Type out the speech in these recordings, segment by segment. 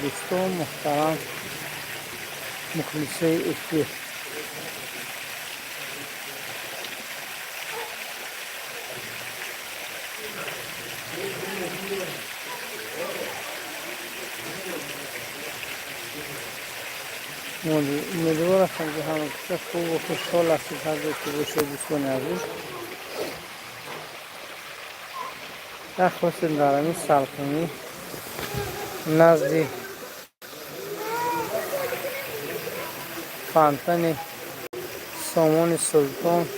دوستان محترم مخلصه اکی امیدوار هستم که همه خوب و خوشحال هستید هر جا که باشید دوستان عزیز. درخواست دارم سلطنی نزد فانتن سامان سلطان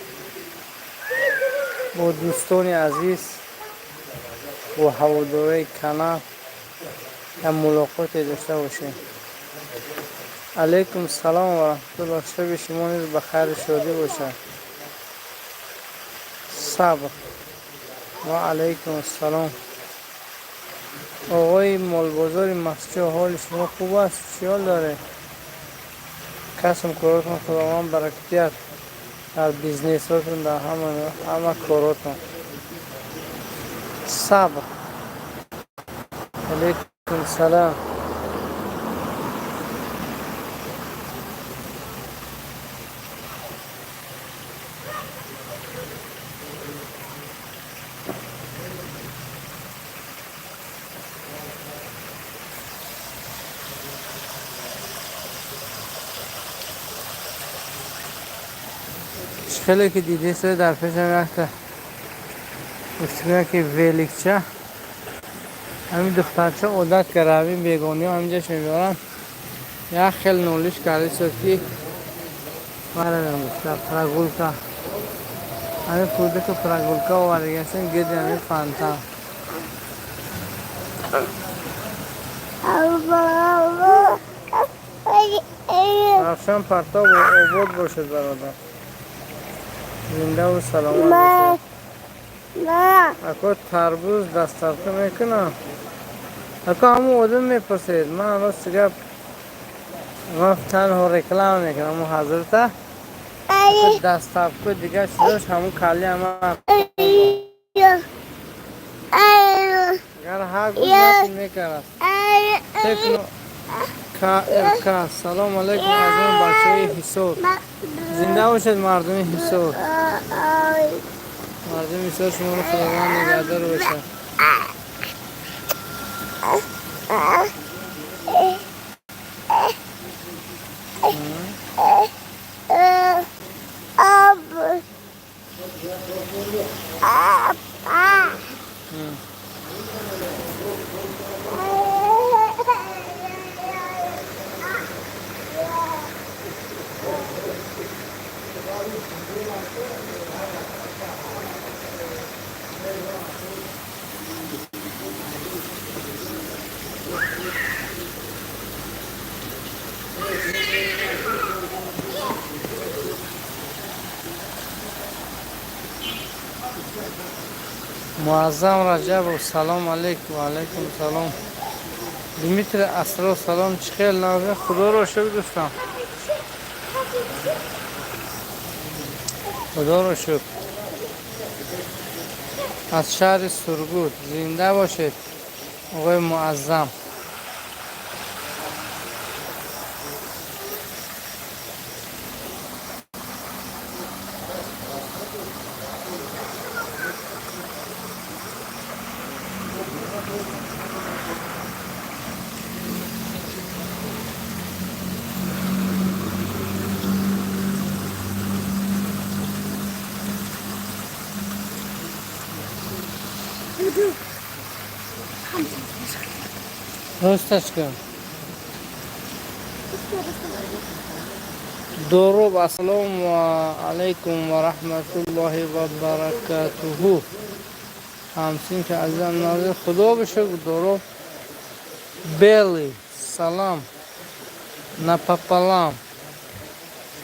با دوستان عزیز و هواداره کانال هم ملاقات داشته باشیم. علیکم سلام و رحمت الله. شب شما نیز بخیر شادی باشد. صبر و علیکم السلام. آقای مالبازار مسجد حال شما خوب است؟ چی حال داره؟ کسم کاراتون خداوند برکت در بیزنس هاتون در همه کاراتون. صبر. علیکم سلام. خیلی که دیده سر در پیشم یکتا که ویلیکچه همین دخترچه عادت کرده همین بیگانی ها همینجاش میبارن یک خیلی نولیش کرده شد که برادم در پرگولکا همین پوده که پرگولکا و ورگستن گید همین فانتا رفشان پرتاب و عبود باشد برادر. زنده و سلامت باشد. اکا تربوز دست ترقه میکنم. اکا همون آدم میپرسید من الان سیگه من تنها رکلام میکنم همون حضرت دست ترقه دیگه شداش همون کلی همه اگر ها گوز نتون میکرد تکنو که سلام علیکم از این بچه های حسور. زنده باشد مردم حسور. مردم حسور شما رو خداوند نگهدار باشد. معظم رجب و سلام علیکم. و علیکم سلام. دیمیتر اسرا سلام. چی خیل نازه خدا رو شکر دوستان. خدا رو شکر. از شهر سرگود زنده باشید آقای معظم. راستش کن. درود السلام علیکم و رحمت الله و برکاته. همسین که عزیزم نازه خدا بشه. درود بلی سلام напополам.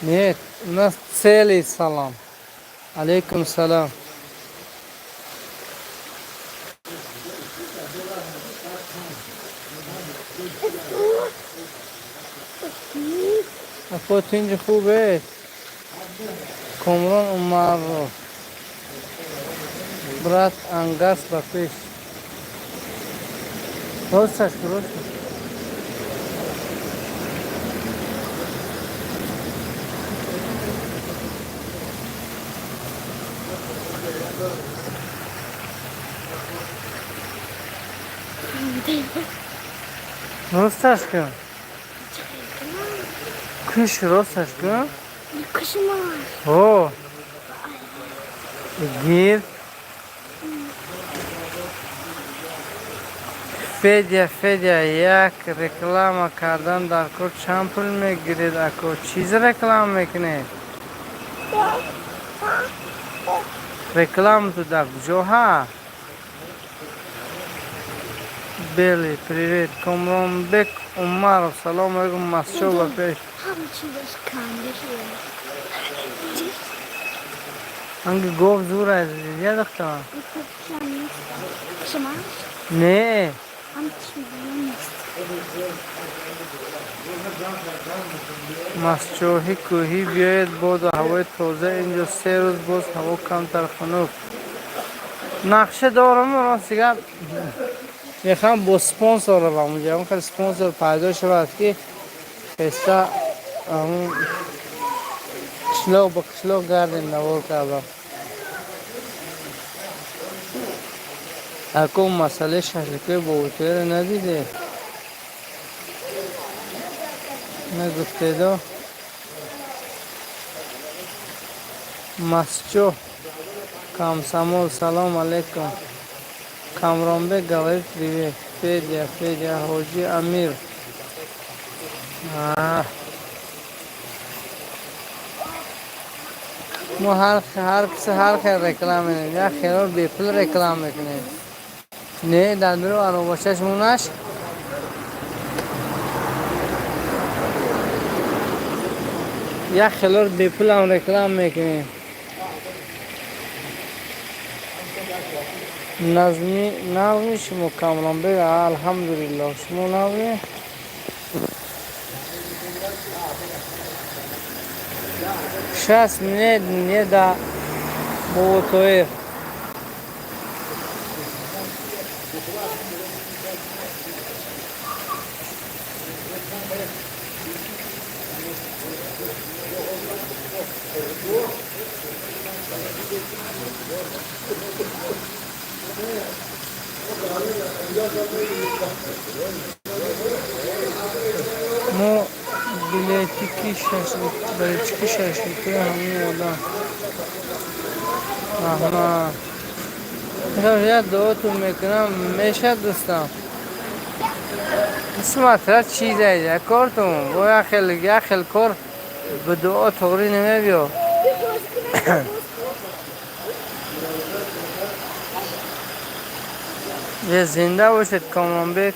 Нет, у нас целый салам. Алейкум салам. اپا تینج خوبه. کامران عمر برات انگاس بپیش. راستش درست. راستش کن کش راستش کن او گیر فدیا یک رکلام کردن در کو چند پول میگیرید اکو چیز رکلام میکنید رکلام تو در کجا ها بله привет Камранбек Умаров салом алейкум масчо ба пеш анги гов зур аст я дохтам не масчоҳи кӯҳӣ биёед боду ҳавои тоза инҷо 3 рӯз боз ҳаво камтар хунук нақша дорам ростига میخوام با سپانسر رو اونجا اون خیلی سپانسر پیدا شود که خیسته اون کشلاق با کشلاق گردیم نوار کردم اکو مسئله ششکی با اوتویر ندیده نگفته دا مسچو کامسامول سلام علیکم Камранбек говорит привет. Федя, Ходжи Амир. ما هر کسی هر خیلی رکلام میکنه یا خیلی بیپل رکلام میکنه نه در برو آرو باشش مونش یا خیلی بیپل هم رکلام میکنه نظمی شما کامران بگه الحمدلله شما نظمی شخص نه دا بوتویر ما بلیتیکی ششتی همین آدم آها یاد دوتون میکنم میشه دوستم قسمت را چیز ایجا کارتون با یه خیل کار به دعا طوری نمیبیو یه زنده باشد کامرانبک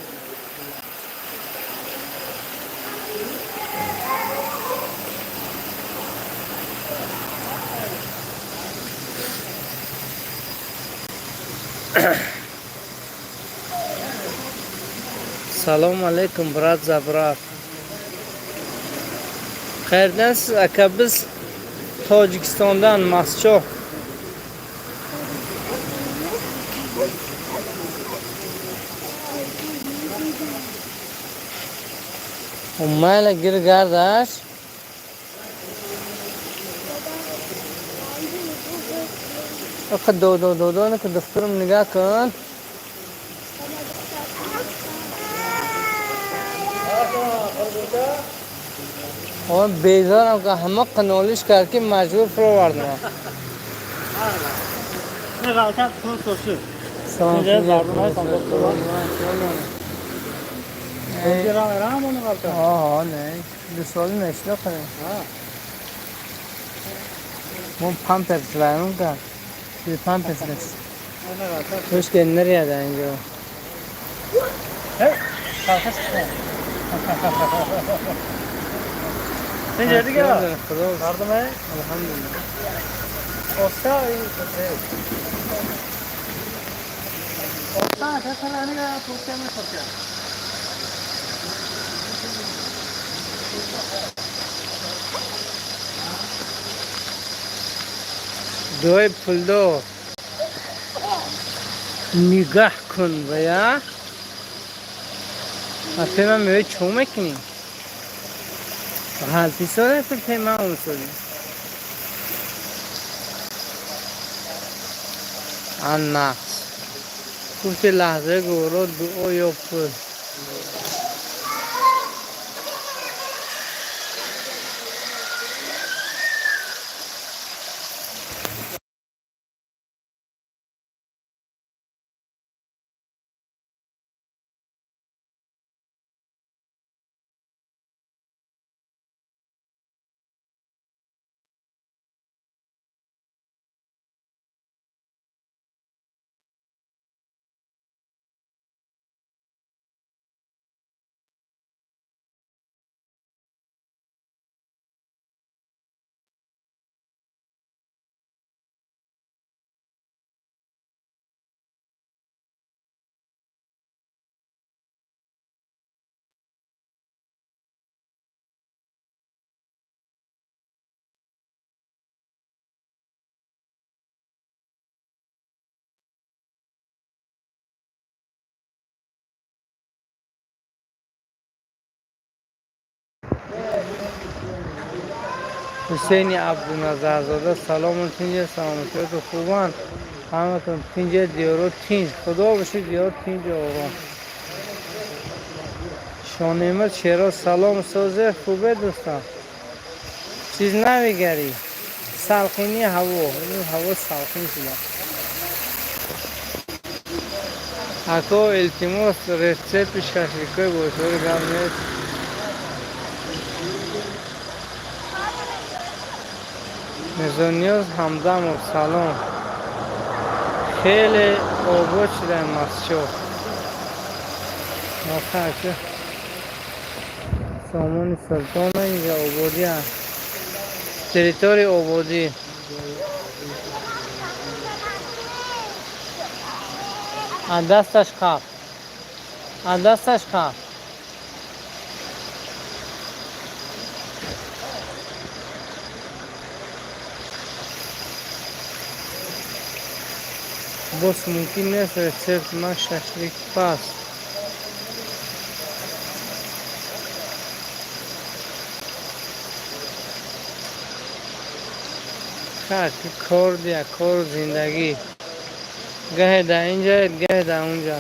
سلام علیکم برات زبرات خیردن siz aka biz Tojikistondan Mascho mayli gir gardash دو که دخترم نگاه کن और बेजार का हम कनौलिश करके मजबूर फॉरवर्ड में हाँ नहीं दूसरों में इसलिए करें वो पंप पे चलाऊं का ये पंप पे चला उसके अंदर ही आ जाएंगे Sen geldi ya. Yardım et. Elhamdülillah. Osta iyi şey. Osta sana ne kadar Türkçe mi Türkçe? Doy puldo. Nigah kun veya. Aslında böyle çoğumek mi? حالتی سوره تو تیمه اون سوره النقص گفت لحظه گورو دو یا پول حسین عبدالنظرزاده سلام تینجا سلامتی تو خوبان همتون تینجا دیارو تینج خدا بشه دیار تینج آرام شانیمت شیرا سلام سازه خوبه دوستان چیز نمیگری سلخینی هوا سلخین شده اکا التماس رسیپی شکریکای باشوری گمنیت میزانیاز همدم و سلام خیلی آباد شده مسجد آخه سامان سلطان اینجا آبادی هست تریتوری آبادی دستش خواهد بس ممکن نیست رسیپت من ششلیک پس کار دیا کار زندگی گه در اینجا گه در اونجا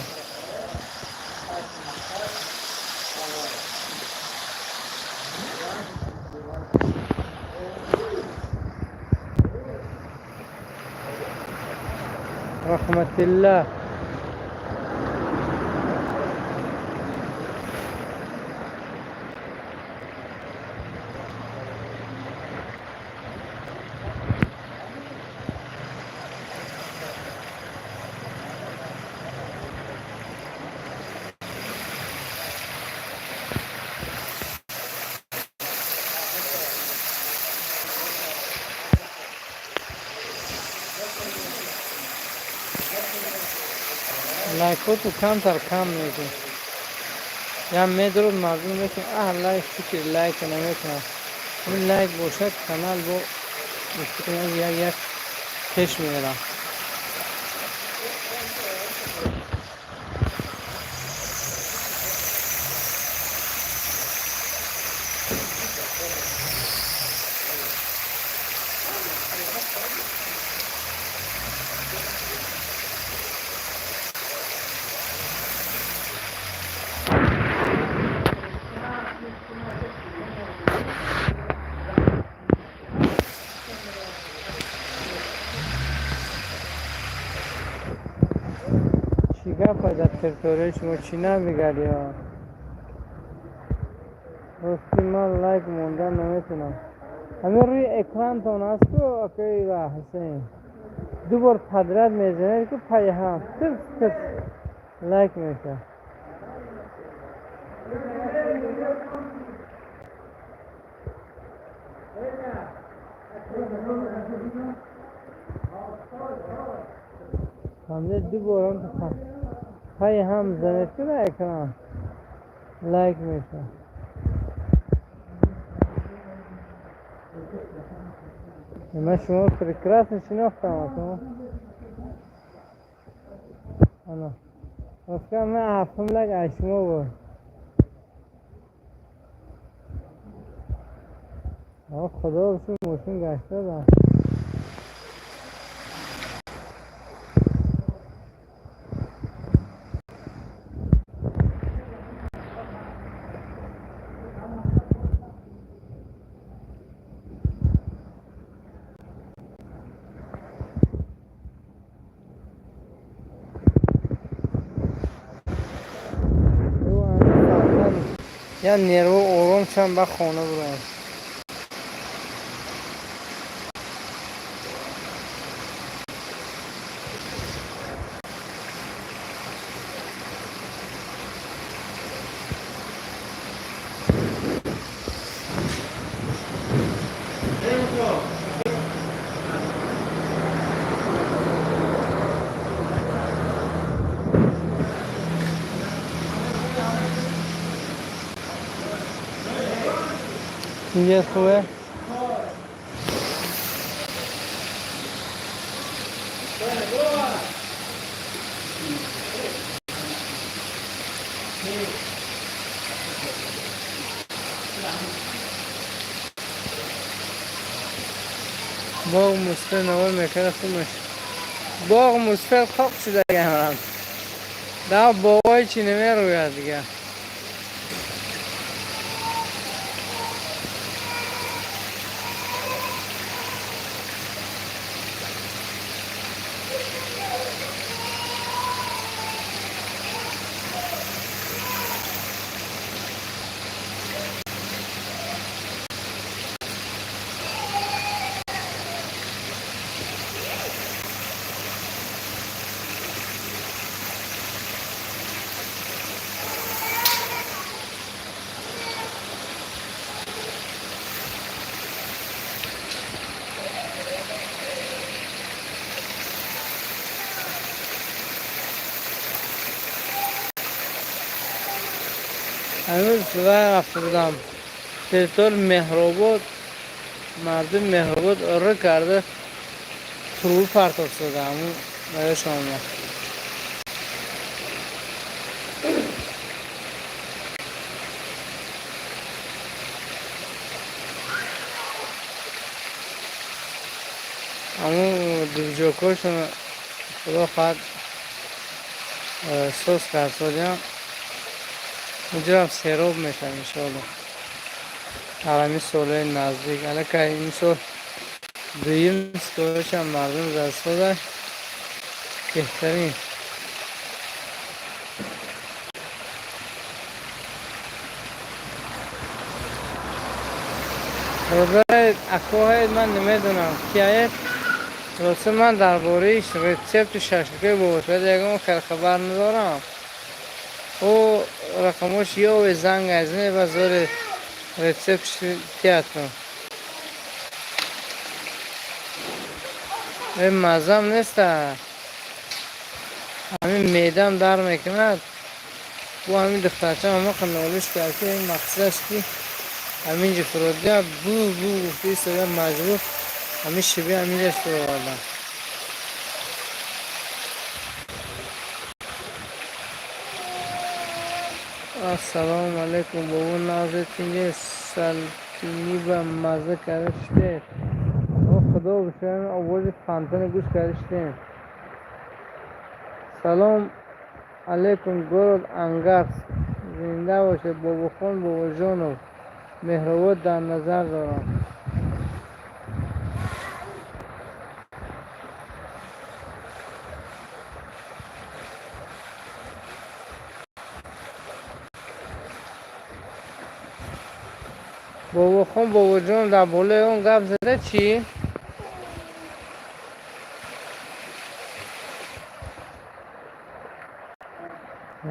رحمت الله لایکو تو کم میگه یا میدرود مردم میکنه لایک فکر لایک نمیکنه این لایک باشد کانال با یک پیش میرم چیگه پیدا ترتوره شما چی نمیگردی ها راستی من لایک موندن نمیتونم همه روی اکران تون هست که اکی و حسین دوبار پدرت میزنه که پای هم ترس لایک میشه همه دوبار هم پای هم زنه که در اکران لایک میشه من شما پرکراس شناختم شما انا وقتا من هفتم لگ اشما بود خدا بسید موشون گشته دارم یا نیرو آروم شم به خانه برم. اینجا خوبه؟ باغ مصفر نوار میکنه خوبش. باغ مصفر خوب شده دیگه هم دا باغای چی نمیروید دیگه. هنوز راه رفته بودم تریتور مهرآباد، مردم مهرآباد اره کرده ترور پرتاب شده همون برای شما. همون دوجوکوشون خدا خواهد سوز کرد سادیم اونجا هم سیروب میشن انشاءالله هرمی ساله نزدیک. الان این سال دویم سالش هم مردم دست داده بهترین. برای اکوهای من نمیدونم که هست راسته من درباره رسپت ششلیکی بود ولی اگه من خبر ندارم او رقمش یا زنگ از نه و زور رسپت تیاتر این مزم نیست همین میدم در میکند و همین دخترچه همه خنالش کرد که این مقصدش که همینجا فرودی بو گفتی سوی مجبور همین شبیه همینجا فرو آردن. السلام علیکم بابا نازتین سلطینی و مزه کرشته خدا بشن آواز فانتن گوش کرشته. سلام علیکم گرد انگرس زنده باشه بابا خون بابا جانو مهرآباد در نظر دارم. بابا خون بابا جان در بالای اون گپ زده چی؟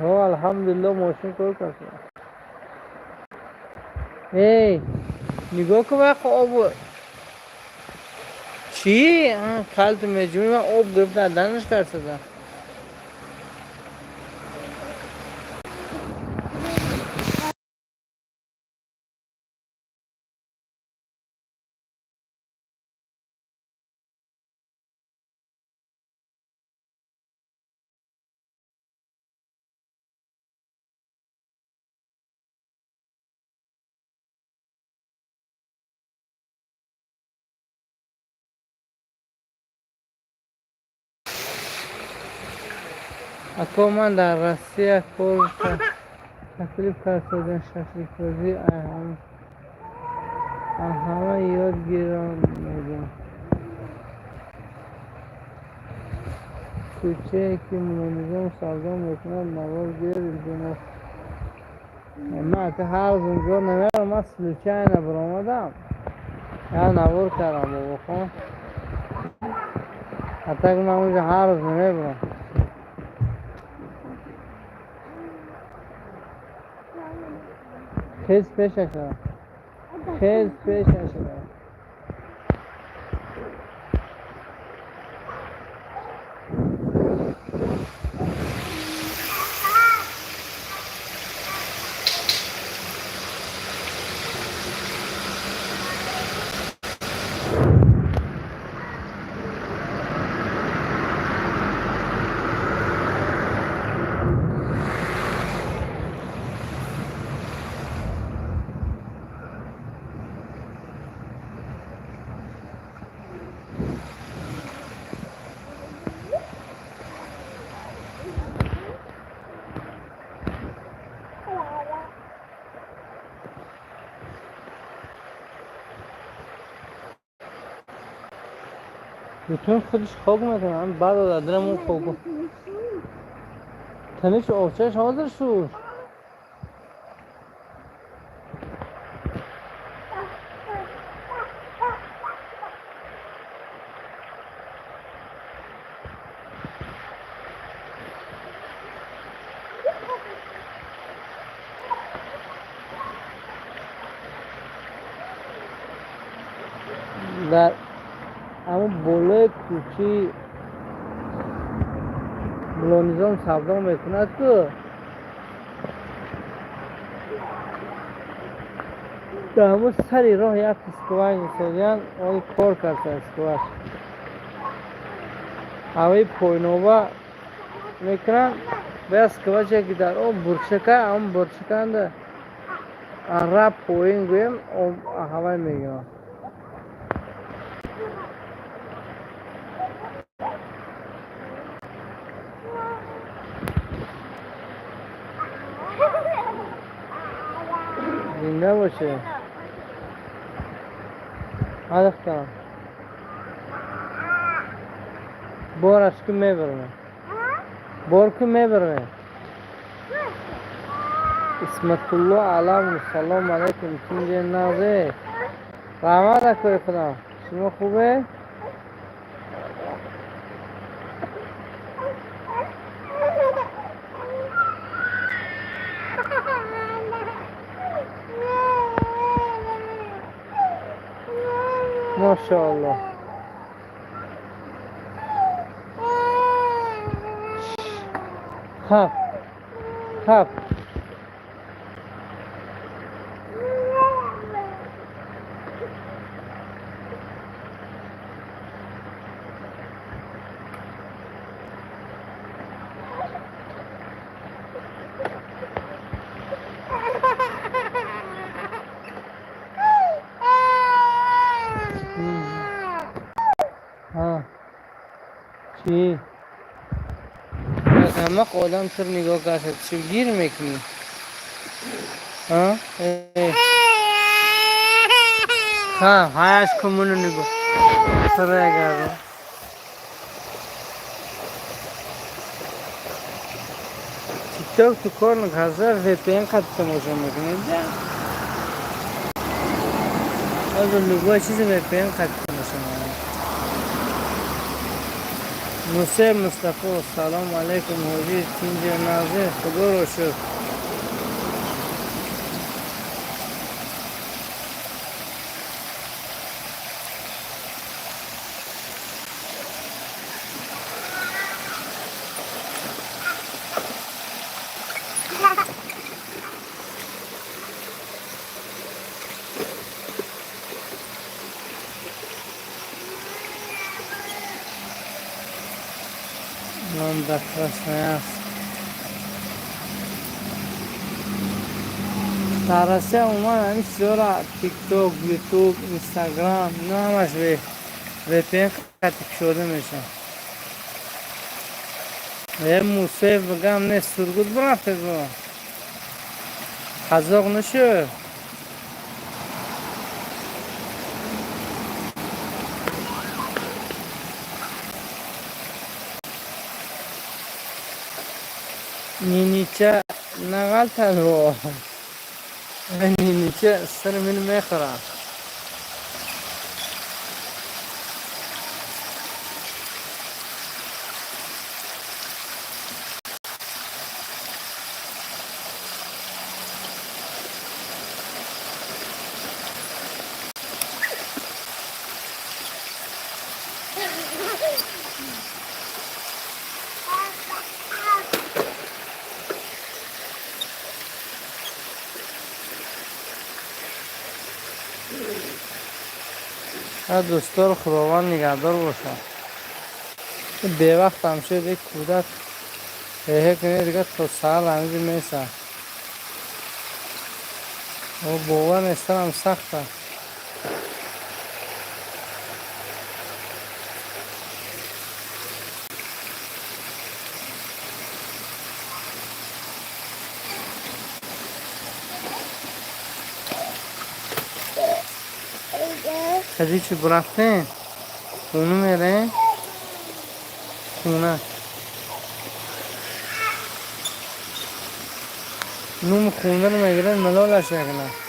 ها الحمدلله ماشین کار کرد. ای نگاه که وقت آب چی؟ خلط مجموعی من آب گرفت دندنش کرد شده. اکا من در روسیه کار تکلیف کار شدن شخصی بازی همه یاد گیرم میدم کوچه که منظم سازم بکنم مواد گیر الجناس من که هر روز اونجا نمیرم، من سلوچه نبر آمدم یا نبور کردم بابا خون. حتی که من اونجا هر روز نمیبرم. خیز پیش شدم، خیز پیش شدم. میتون خودش خواب میکنه، من بعد از درم اون خواب تنش آبچهش حاضر شد. در همون بالای کوچی بلونیزان سبزا میکند که در همون سری راه یک اسکواش میسازیان آقای کار کرده اسکواش هوای پوینوبا میکنن به اسکواش یکی در اون برشکه همون برشکنده رب پوین گویم هوای میگیرن. زنده باشه هدف کنم بارش که میبرمه بار که میبرمه. اسمت الله علم سلام علیکم چینجه نازه رحمت اکوی خدا شما خوبه؟ ماشاءالله. خب خب ها چی؟ همه آدم تر نگاه کرد چی گیر میکنی؟ ها؟ ها هایش کمونو نگاه سره گرده تیک تاک تو کار نگذار VPN قد تماشا میکنی از لگوه چیز VPN قد تماشا میکنی. موسی مصطفی سلام علیکم حاجی چینجه نازه خدا رو شد. من دکراسنه است ترسه اومد همین سیارا تیک توک یوتیوب اینستاگرام اینا همش به VPN قطع شده میشن. یه موسی بگم نه سرگود برفت با خزاق نشو نیچه نغل تدوا من نیچه سر من میخورم. دوستار خداوند نگهدار باشه. به وقت هم شد یک کودک کنه دیگه تا سر رنجی میسه و باور نیستن هم سخته. کجی چی برفتین؟ خونه میره؟ خونه نوم خونه رو میگیرن ملالش نکنن.